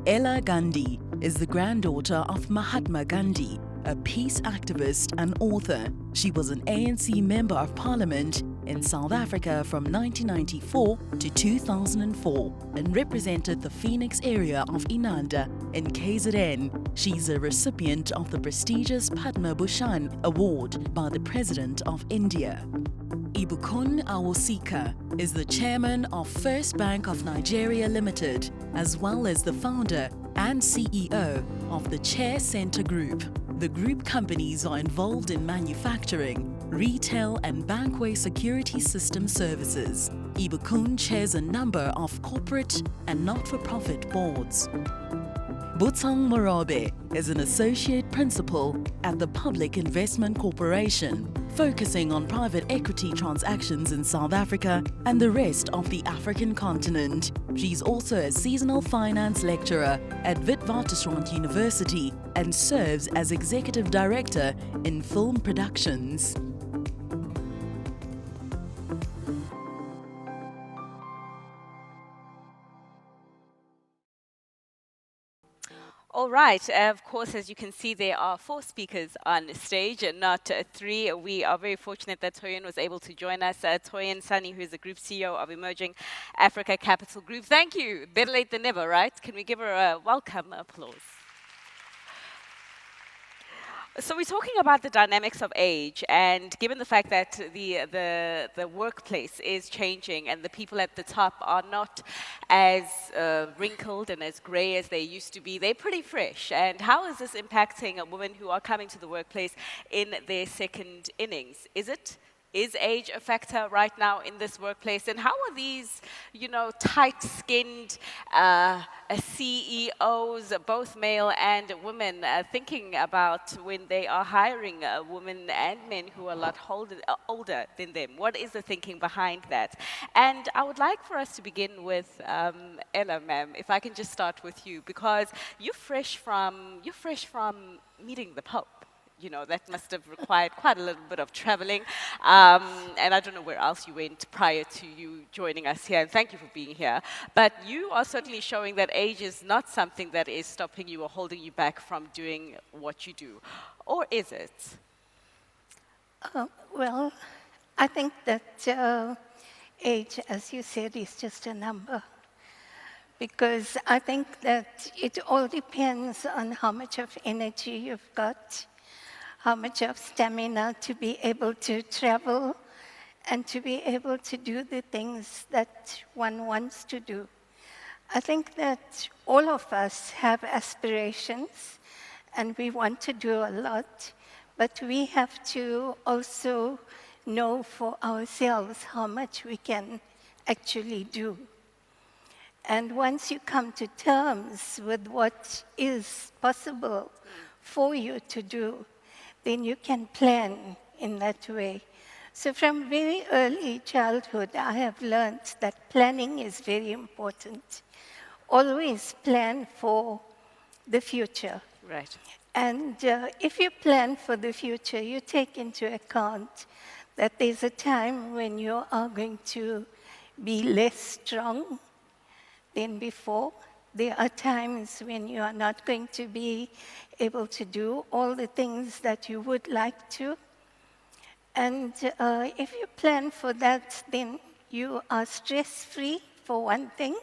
Ella Gandhi is the granddaughter of Mahatma Gandhi, a peace activist and author. She was an ANC Member of Parliament in South Africa from 1994 to 2004 and represented the Phoenix area of Inanda in KZN. She's a recipient of the prestigious Padma Bhushan Award by the President of India. Ibukun Awosika is the chairman of First Bank of Nigeria Limited, as well as the founder and CEO of the Chair Center Group. The group companies are involved in manufacturing, retail and bankway security system services. Ibukun chairs a number of corporate and not-for-profit boards. Butang Morabe is an associate principal at the Public Investment Corporation, focusing on private equity transactions in South Africa and the rest of the African continent. She's also a seasonal finance lecturer at Witwatersrand University and serves as executive director in film productions. All right. Of course, as you can see, there are 4 speakers on stage and not 3. We are very fortunate that Toyin was able to join us. Toyin Sani, who is the Group CEO of Emerging Africa Capital Group. Thank you. Better late than never, right? Can we give her a welcome applause? So we're talking about the dynamics of age, and given the fact that the workplace is changing and the people at the top are not as wrinkled and as grey as they used to be, they're pretty fresh. And how is this impacting women who are coming to the workplace in their second innings? Is age a factor right now in this workplace? And how are these, tight-skinned CEOs, both male and women, thinking about when they are hiring women and men who are a lot older than them? What is the thinking behind that? And I would like for us to begin with Ella, ma'am, if I can just start with you, because you're fresh from meeting the Pope. That must have required quite a little bit of traveling. And I don't know where else you went prior to you joining us here. And thank you for being here. But you are certainly showing that age is not something that is stopping you or holding you back from doing what you do. Or is it? Well, I think that age, as you said, is just a number. Because I think that it all depends on how much of energy you've got, how much of stamina to be able to travel and to be able to do the things that one wants to do. I think that all of us have aspirations and we want to do a lot, but we have to also know for ourselves how much we can actually do. And once you come to terms with what is possible for you to do, then you can plan in that way. So from very early childhood, I have learned that planning is very important. Always plan for the future. Right. And if you plan for the future, you take into account that there's a time when you are going to be less strong than before. There are times when you are not going to be able to do all the things that you would like to. And if you plan for that, then you are stress-free, for one thing,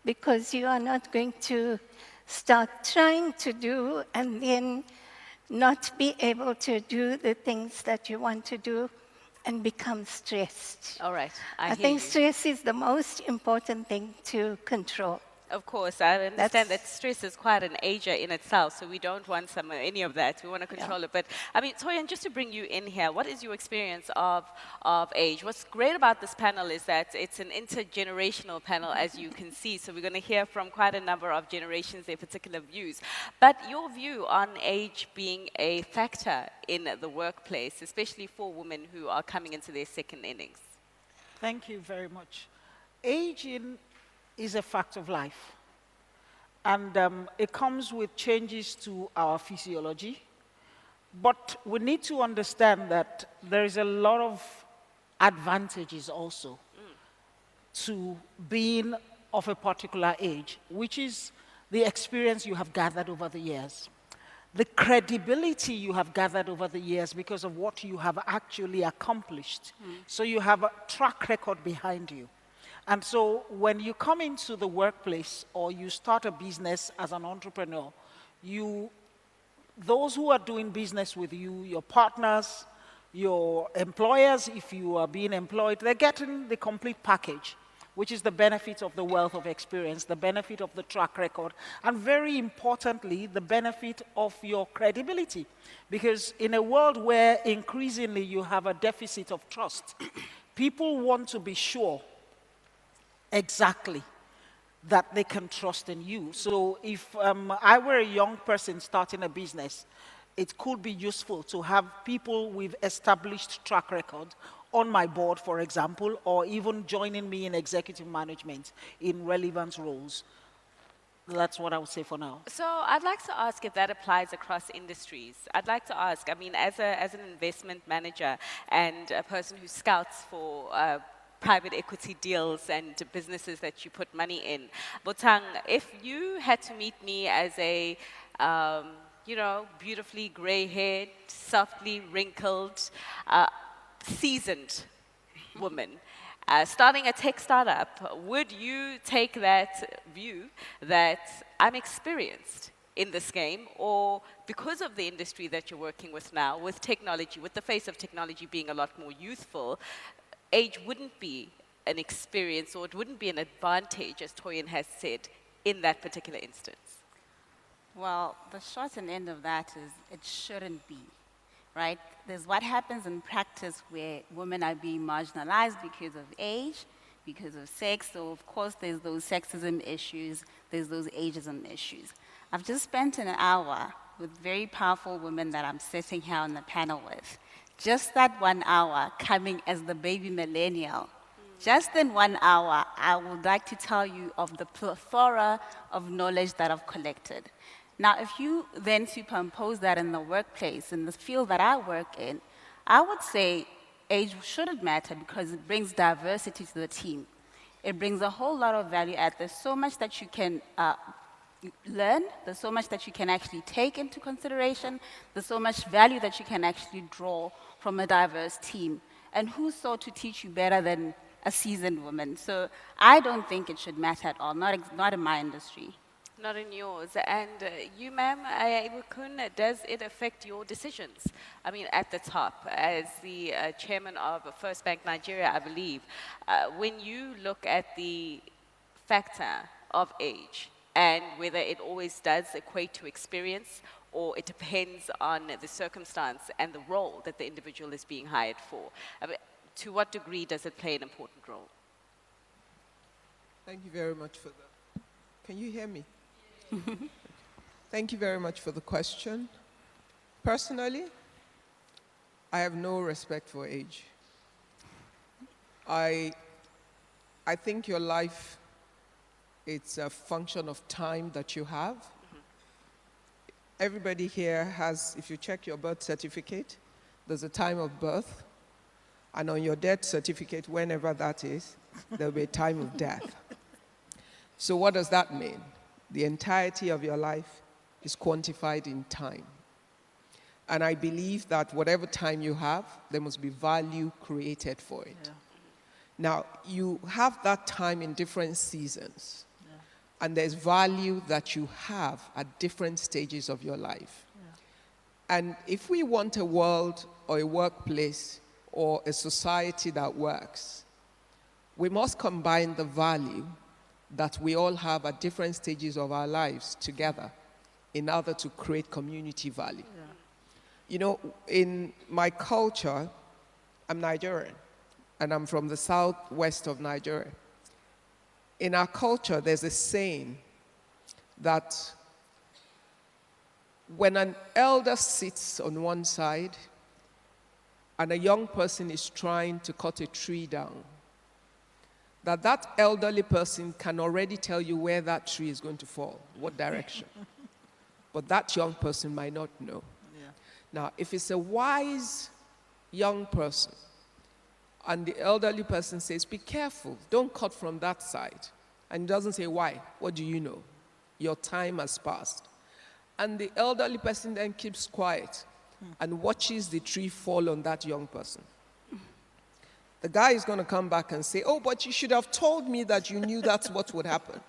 because you are not going to start trying to do and then not be able to do the things that you want to do and become stressed. All right. I think you. Stress is the most important thing to control. Of course, I understand that stress is quite an ager in itself, so we don't want any of that. We want to control it. But, I mean, Toyin, just to bring you in here, what is your experience of age? What's great about this panel is that it's an intergenerational panel, as you can see. So we're going to hear from quite a number of generations, their particular views. But your view on age being a factor in the workplace, especially for women who are coming into their second innings. Thank you very much. Aging is a fact of life. And it comes with changes to our physiology. But we need to understand that there is a lot of advantages also to being of a particular age, which is the experience you have gathered over the years, the credibility you have gathered over the years because of what you have actually accomplished. So you have a track record behind you. And so when you come into the workplace or you start a business as an entrepreneur, those who are doing business with you, your partners, your employers, if you are being employed, they're getting the complete package, which is the benefit of the wealth of experience, the benefit of the track record, and very importantly, the benefit of your credibility. Because in a world where increasingly you have a deficit of trust, people want to be sure exactly that they can trust in you. So if I were a young person starting a business, it could be useful to have people with established track record on my board, for example, or even joining me in executive management in relevant roles. That's what I would say for now. So I'd like to ask if that applies across industries. I'd like to ask, I mean, as an investment manager and a person who scouts for private equity deals and businesses that you put money in, Botang, if you had to meet me as a beautifully gray-haired, softly wrinkled, seasoned woman, starting a tech startup, would you take that view that I'm experienced in this game, or because of the industry that you're working with now, with technology, with the face of technology being a lot more youthful, age wouldn't be an experience, or it wouldn't be an advantage, as Toyin has said, in that particular instance? Well, the short and end of that is it shouldn't be, right? There's what happens in practice where women are being marginalized because of age, because of sex. So, of course, there's those sexism issues, there's those ageism issues. I've just spent an hour with very powerful women that I'm sitting here on the panel with. Just that 1 hour coming as the baby millennial. Just in 1 hour, I would like to tell you of the plethora of knowledge that I've collected. Now, if you then superimpose that in the workplace, in the field that I work in, I would say age shouldn't matter because it brings diversity to the team. It brings a whole lot of value add. There's so much that you can learn. There's so much that you can actually take into consideration. There's so much value that you can actually draw from a diverse team. And who's so to teach you better than a seasoned woman? So I don't think it should matter at all, not in my industry. Not in yours. And you, ma'am, Ayabukun, does it affect your decisions? I mean, at the top, as the chairman of First Bank Nigeria, I believe, when you look at the factor of age and whether it always does equate to experience or it depends on the circumstance and the role that the individual is being hired for, I mean, to what degree does it play an important role? Thank you very much for that. Can you hear me? Thank you very much for the question. Personally, I have no respect for age. I think your life, it's a function of time that you have. Everybody here has, if you check your birth certificate, there's a time of birth. And on your death certificate, whenever that is, there'll be a time of death. So what does that mean? The entirety of your life is quantified in time. And I believe that whatever time you have, there must be value created for it. Yeah. Now, you have that time in different seasons. Yeah. And there's value that you have at different stages of your life. Yeah. And if we want a world or a workplace or a society that works, we must combine the value that we all have at different stages of our lives together in order to create community value. Yeah. You know, in my culture, I'm Nigerian, and I'm from the southwest of Nigeria. In our culture, there's a saying that when an elder sits on one side and a young person is trying to cut a tree down, that elderly person can already tell you where that tree is going to fall, what direction. But that young person might not know. Yeah. Now, if it's a wise young person, and the elderly person says, be careful, don't cut from that side, and he doesn't say, why? What do you know? Your time has passed. And the elderly person then keeps quiet and watches the tree fall on that young person. The guy is going to come back and say, oh, but you should have told me that you knew that's what would happen.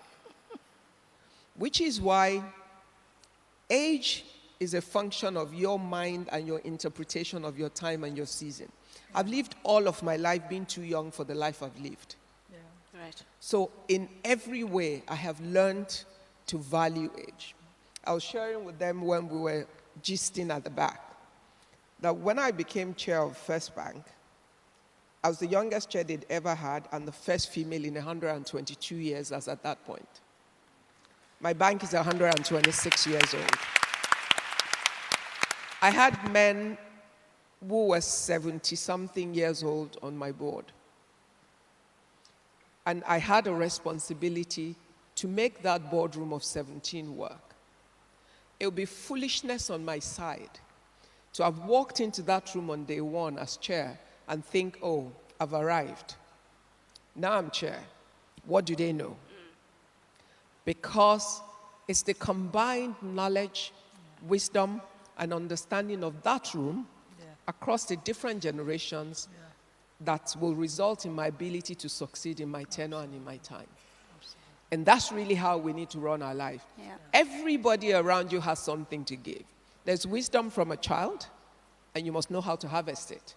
Which is why age is a function of your mind and your interpretation of your time and your season. I've lived all of my life being too young for the life I've lived. Yeah. Right. So in every way, I have learned to value age. I was sharing with them when we were gisting at the back that when I became chair of First Bank, I was the youngest chair they'd ever had and the first female in 122 years as at that point. My bank is 126 years old. I had men who were 70-something years old on my board. And I had a responsibility to make that boardroom of 17 work. It would be foolishness on my side to have walked into that room on day one as chair and think, oh, I've arrived. Now I'm chair. What do they know? Because it's the combined knowledge, wisdom, and understanding of that room across the different generations that will result in my ability to succeed in my tenure and in my time. And that's really how we need to run our life. Yeah. Everybody around you has something to give. There's wisdom from a child, and you must know how to harvest it.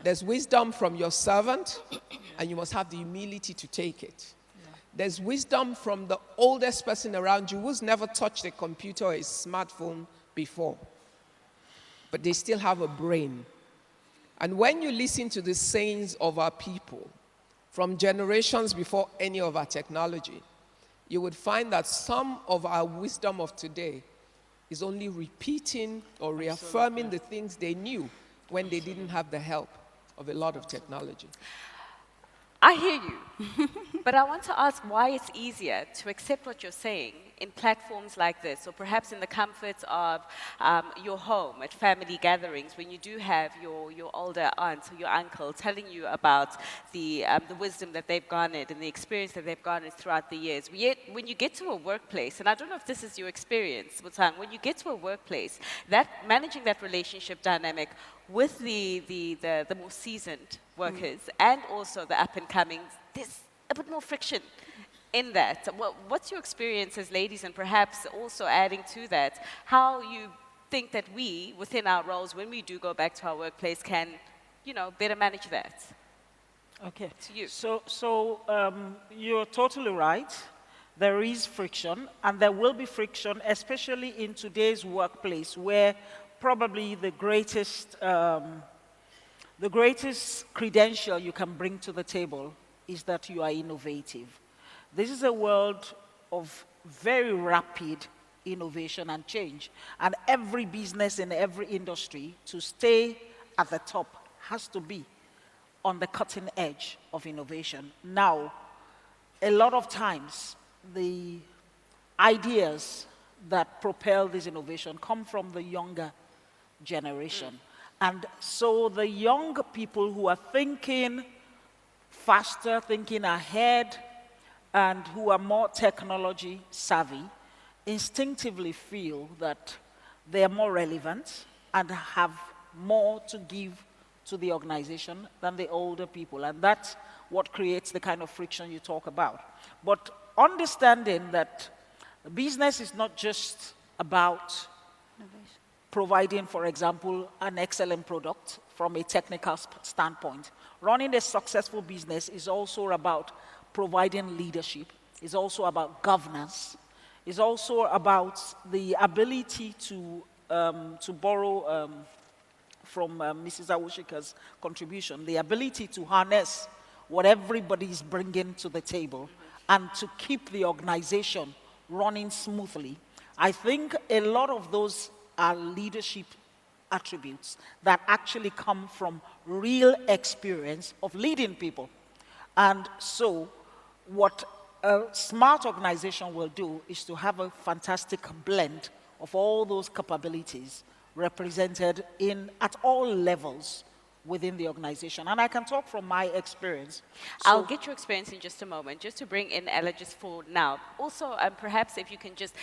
There's wisdom from your servant, and you must have the humility to take it. There's wisdom from the oldest person around you who's never touched a computer or a smartphone before, but they still have a brain. And when you listen to the sayings of our people from generations before any of our technology, you would find that some of our wisdom of today is only repeating or reaffirming the things they knew when they didn't have the help of a lot of technology. I hear you, but I want to ask why it's easier to accept what you're saying in platforms like this, or perhaps in the comforts of your home at family gatherings when you do have your older aunts or your uncle telling you about the wisdom that they've garnered and the experience that they've garnered throughout the years. Yet, when you get to a workplace, and I don't know if this is your experience, Butang, when you get to a workplace, managing that relationship dynamic with the more seasoned workers and also the up-and-comings, there's a bit more friction in that. What's your experience as ladies, and perhaps also adding to that, how you think that we, within our roles, when we do go back to our workplace, can, better manage that? Okay. To you. So you're totally right. There is friction, and there will be friction, especially in today's workplace, where probably the greatest credential you can bring to the table is that you are innovative. This is a world of very rapid innovation and change, and every business in every industry, to stay at the top, has to be on the cutting edge of innovation. Now, a lot of times, the ideas that propel this innovation come from the younger generation. And so the young people who are thinking faster, thinking ahead, and who are more technology savvy, instinctively feel that they are more relevant and have more to give to the organization than the older people. And that's what creates the kind of friction you talk about. But understanding that business is not just about providing, for example, an excellent product from a technical standpoint. Running a successful business is also about providing leadership, is also about governance, is also about the ability to borrow from Mrs. Awoshika's contribution, the ability to harness what everybody is bringing to the table and to keep the organization running smoothly. I think a lot of those are leadership attributes that actually come from real experience of leading people. And so what a smart organization will do is to have a fantastic blend of all those capabilities represented at all levels within the organization. And I can talk from my experience. I'll get your experience in just a moment, just to bring in Ella just for now. Also, perhaps if you can just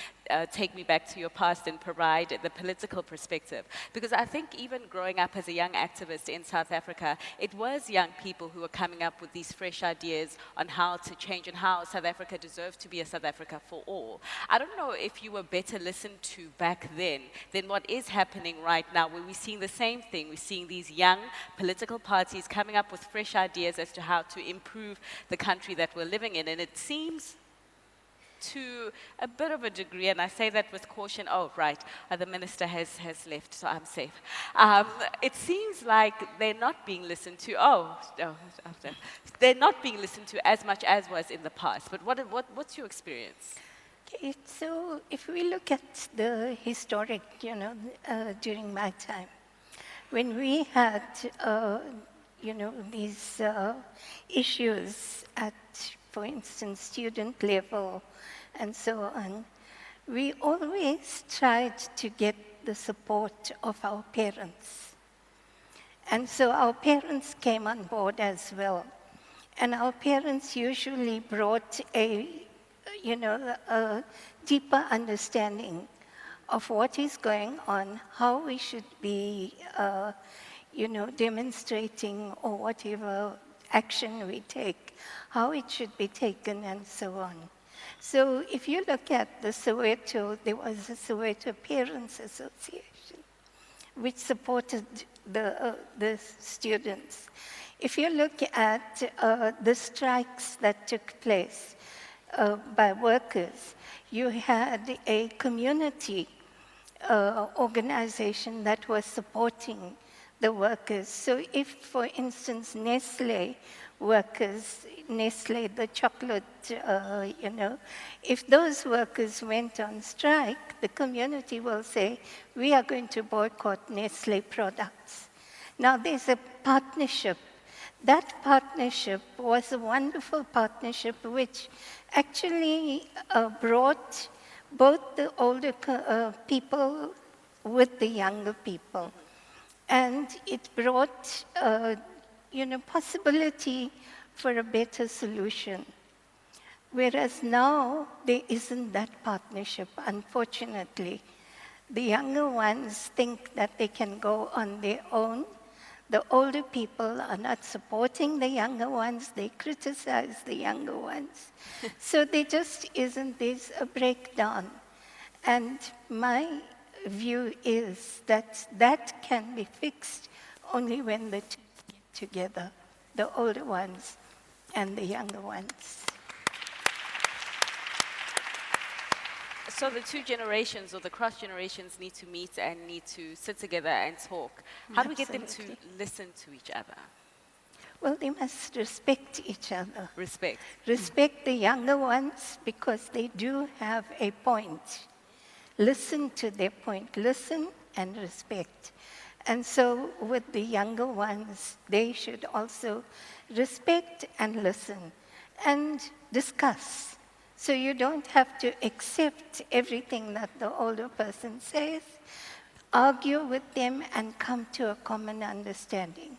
take me back to your past and provide the political perspective. Because I think even growing up as a young activist in South Africa, it was young people who were coming up with these fresh ideas on how to change and how South Africa deserved to be a South Africa for all. I don't know if you were better listened to back then than what is happening right now, where we're seeing the same thing. We're seeing these young political parties coming up with fresh ideas as to how to improve the country that we're living in. And it seems to a bit of a degree, and I say that with caution, oh, right, the minister has left, so I'm safe. It seems like they're not being listened to. They're not being listened to as much as was in the past. But what's your experience? Okay, so if we look at the historic, during my time, when we had, these issues at, for instance, student level and so on, we always tried to get the support of our parents. And so our parents came on board as well. And our parents usually brought a deeper understanding of what is going on, how we should be, demonstrating or whatever action we take, how it should be taken, and so on. So if you look at the Soweto, there was a Soweto Parents Association, which supported the students. If you look at the strikes that took place by workers, you had a community organization that was supporting the workers. So if, for instance, Nestle workers, Nestle, the chocolate, if those workers went on strike, the community will say, we are going to boycott Nestle products. Now there's a partnership. That partnership was a wonderful partnership which actually brought both the older people with the younger people. And it brought, possibility for a better solution. Whereas now, there isn't that partnership, unfortunately. The younger ones think that they can go on their own. The older people are not supporting the younger ones. They criticize the younger ones. So there just isn't, there's a breakdown. And my view is that that can be fixed only when the two get together, the older ones and the younger ones. So the two generations or the cross generations need to meet and need to sit together and talk. How do we get them to listen to each other? Well, they must respect each other. Respect. Respect the younger ones because they do have a point. Listen to their point. Listen and respect. And so with the younger ones, they should also respect and listen and discuss. So you don't have to accept everything that the older person says, argue with them and come to a common understanding.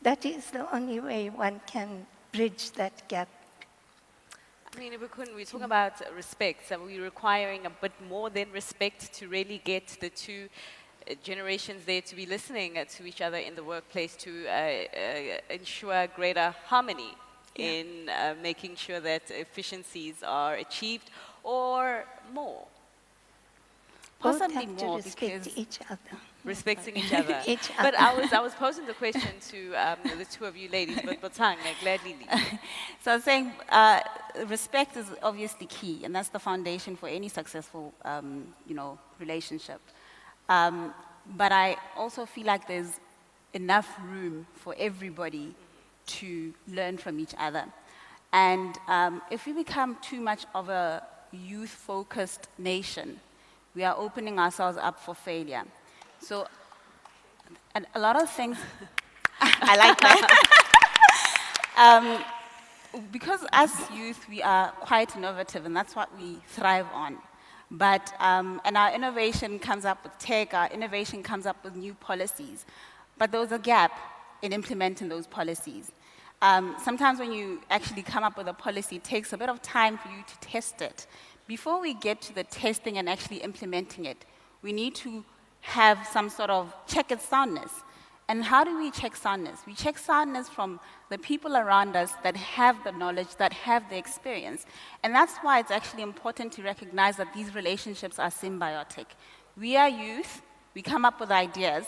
That is the only way one can bridge that gap. I mean, we're talking about respect, so we're requiring a bit more than respect to really get the two generations there to be listening to each other in the workplace to ensure greater harmony in making sure that efficiencies are achieved or more. Possibly more respect each other. Respecting each other. Each But other. I was posing the question to the two of you ladies, but Botang, I gladly leave. So I was saying respect is obviously key, and that's the foundation for any successful, relationship. But I also feel like there's enough room for everybody to learn from each other. And if we become too much of a youth-focused nation, we are opening ourselves up for failure. So, and a lot of things, I like that. Because as youth, we are quite innovative, and that's what we thrive on. But, and our innovation comes up with tech, our innovation comes up with new policies. But there was a gap in implementing those policies. Sometimes when you actually come up with a policy, it takes a bit of time for you to test it. Before we get to the testing and actually implementing it, we need to have some sort of check its soundness. And how do we check soundness? We check soundness from the people around us that have the knowledge, that have the experience. And that's why it's actually important to recognize that these relationships are symbiotic. We are youth, we come up with ideas,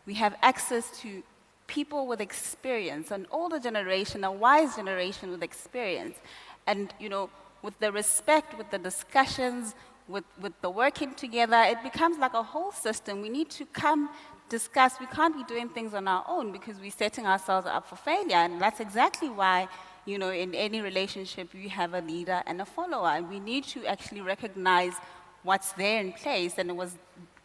we have access to people with experience, an older generation, a wise generation with experience. And, you know, with the respect, with the discussions, with the working together, it becomes like a whole system. We need to come discuss. We can't be doing things on our own because we're setting ourselves up for failure. And that's exactly why, you know, in any relationship, you have a leader and a follower. And we need to actually recognize what's there in place. And it was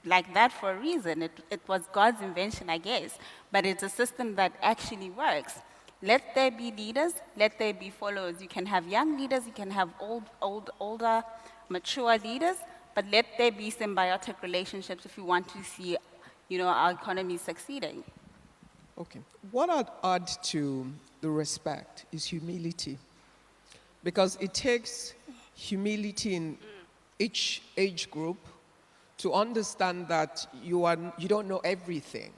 like that for a reason. It was God's invention, I guess. But it's a system that actually works. Let there be leaders, let there be followers. You can have young leaders, you can have older, mature leaders, but let there be symbiotic relationships if you want to see, you know, our economy succeeding. Okay. What I'd add to the respect is humility. Because it takes humility in each age group to understand that you don't know everything.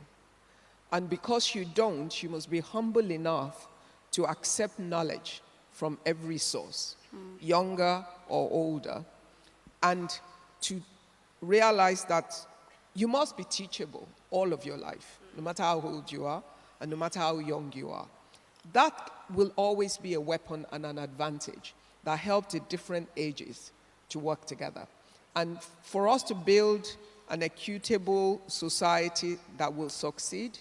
And because you don't, you must be humble enough to accept knowledge from every source, younger or older, and to realize that you must be teachable all of your life, no matter how old you are and no matter how young you are. That will always be a weapon and an advantage that helps at different ages to work together. And for us to build an equitable society that will succeed,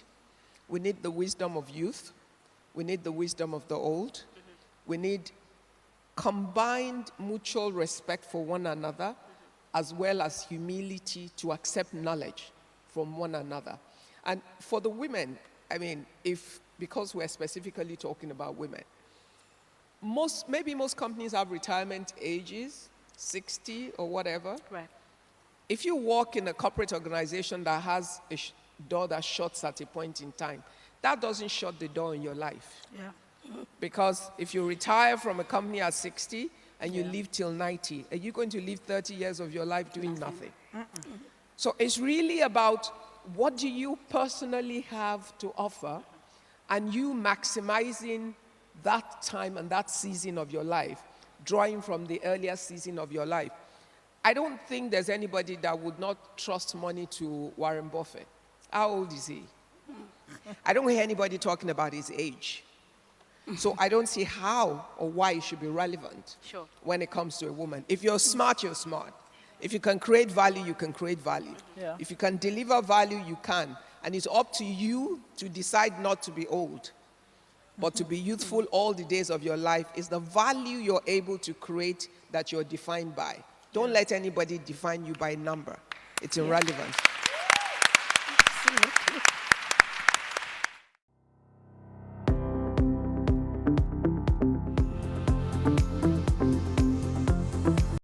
we need the wisdom of youth, we need the wisdom of the old, we need combined mutual respect for one another, as well as humility to accept knowledge from one another. And for the women, I mean, because we're specifically talking about women, maybe most companies have retirement ages, 60 or whatever. Right. If you work in a corporate organization that has a door that shuts at a point in time, that doesn't shut the door in your life. Yeah. Because if you retire from a company at 60 and you live till 90, are you going to live 30 years of your life doing nothing? So it's really about what do you personally have to offer, and you maximizing that time and that season of your life, drawing from the earlier season of your life. I don't think there's anybody that would not trust money to Warren Buffett. How old is he? I don't hear anybody talking about his age. So I don't see how or why it should be relevant when it comes to a woman. If you're smart, you're smart. If you can create value, you can create value. Yeah. If you can deliver value, you can. And it's up to you to decide not to be old, but to be youthful all the days of your life. Is the value you're able to create that you're defined by. Don't let anybody define you by number. It's irrelevant. Absolutely.